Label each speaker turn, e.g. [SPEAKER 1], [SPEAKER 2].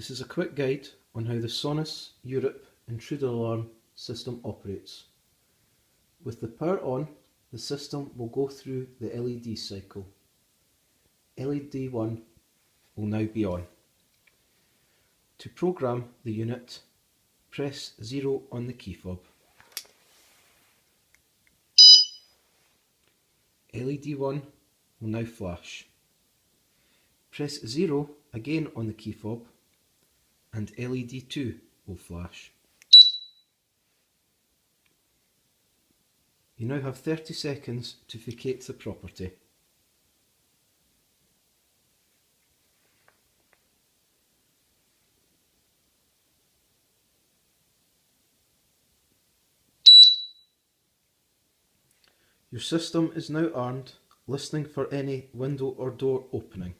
[SPEAKER 1] This is a quick guide on how the Sonis Europe intruder alarm system operates. With the power on, the system will go through the LED cycle. LED 1 will now be on. To program the unit, press 0 on the key fob. LED 1 will now flash. Press 0 again on the key fob and LED 2 will flash. You now have 30 seconds to vacate the property. Your system is now armed, listening for any window or door opening.